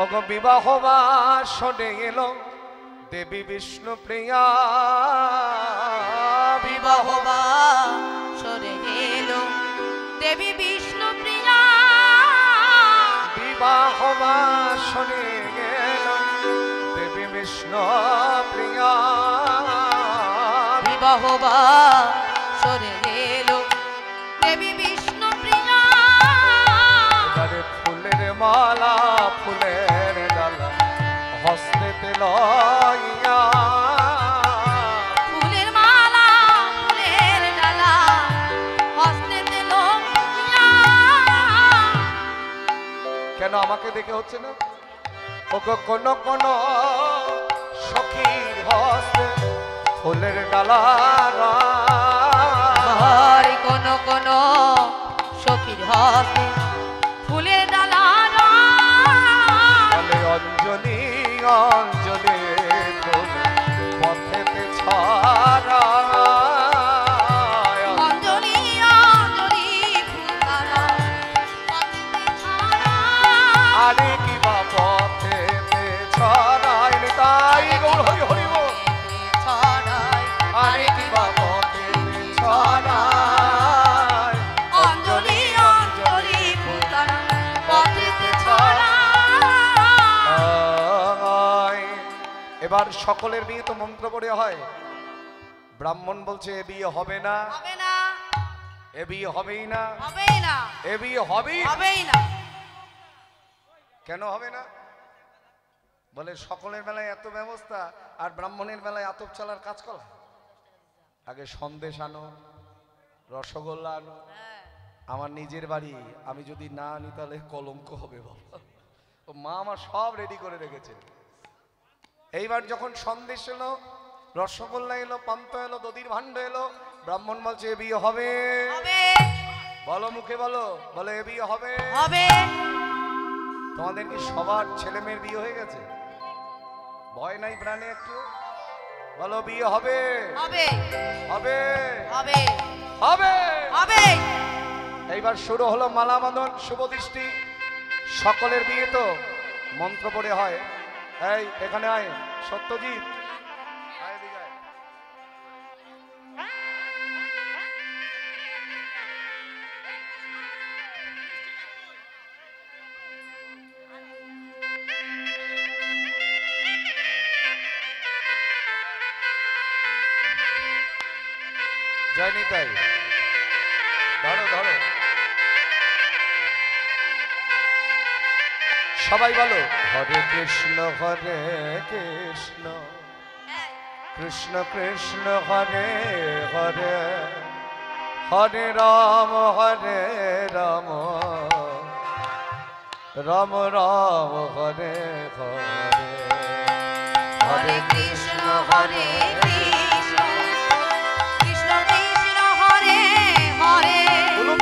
ওগো বিবাহ বাসনে এলো দেবী বিষ্ণু প্রিয়া বিবাহ বাসনে এলো দেবী বিষ্ণু প্রিয়া বিবাহ বাসনে এলো দেবী বিষ্ণু প্রিয়া বিবাহ বাসনে এলো দেবী বিষ্ণু প্রিয়া এবারে ফুলের মালা ফুলের ডালা হস্তেতে লইয়া ফুলের মালা ফুলের ডালা হস্তেতে লইয়া কেন আমাকে দেখে হচ্ছে না ওগো কোন কোন সখীর হস্তে ফুলের ডালা হরি কোন কোন সখীর হস্তে ফুলের ডালা বলে অঞ্জলি অঞ্জলি ফুল পথেতে ছড়া অঞ্জলি অঞ্জলি ফুলদারা পথেতে ছড়ায়। আরে কি বা পথেতে ছড়ায় তাই গৌর হরি হরি বল ছড়ায়। আরে কি বা পথেতে ছড়ায় অঞ্জলি অঞ্জলি ফুলদারা পথেতে ছড়ায়। এবার সকলের বিয়ে তো মন্ত্র পড়ে হয় ব্রাহ্মণ বলছে এ বিয়ে হবে না হবে না এ বিয়ে হবেই না হবেই না এ বিয়ে হবেই হবেই না কেন হবে না বলে সকলের বেলায় এত ব্যবস্থা আর ব্রাহ্মণের বেলায় আতপ চালার কাজ করা আগে সন্দেশ আনো রসগোল্লা আনো আমার নিজের বাড়ি আমি যদি না আনি তাহলে কলঙ্ক হবে বাবা তো মা আমার সব রেডি করে রেখেছে এইবার যখন সন্দেশ এলো রসগোল্লা এলো পান্তা এলো দধির ভাণ্ড এলো ব্রাহ্মণ বলছে এ বিয়ে হবে হবে বলো মুখে বলো বলো এ বিয়ে হবে হবে তোমাদের কি সবার ছেলে মেয়ের বিয়ে হয়ে গেছে ভয় নাই প্রাণে একটু বলো বিয়ে হবে হবে হবে হবে হবে হবে এইবার শুরু হলো মালা বাঁধন শুভ দৃষ্টি সকলের বিয়ে তো মন্ত্র পড়ে হয় এই এখানে আয় সত্যজিৎ আয় এদিকে আয়। জয় নিতাই ধরো ধরো সবাই বলো হরে কৃষ্ণ কৃষ্ণ কৃষ্ণ হরে হরে হরে রাম রাম রাম হরে হরে হরে কৃষ্ণ হরে কৃষ্ণ কৃষ্ণ কৃষ্ণ হরে হরে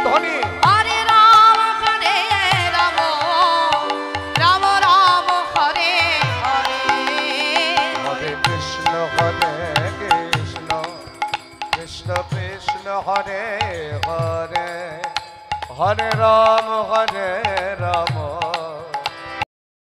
ধ্বনি হরে রাম রাম রাম হরে হরে হরে কৃষ্ণ কৃষ্ণ কৃষ্ণ হরে হরে হরে রাম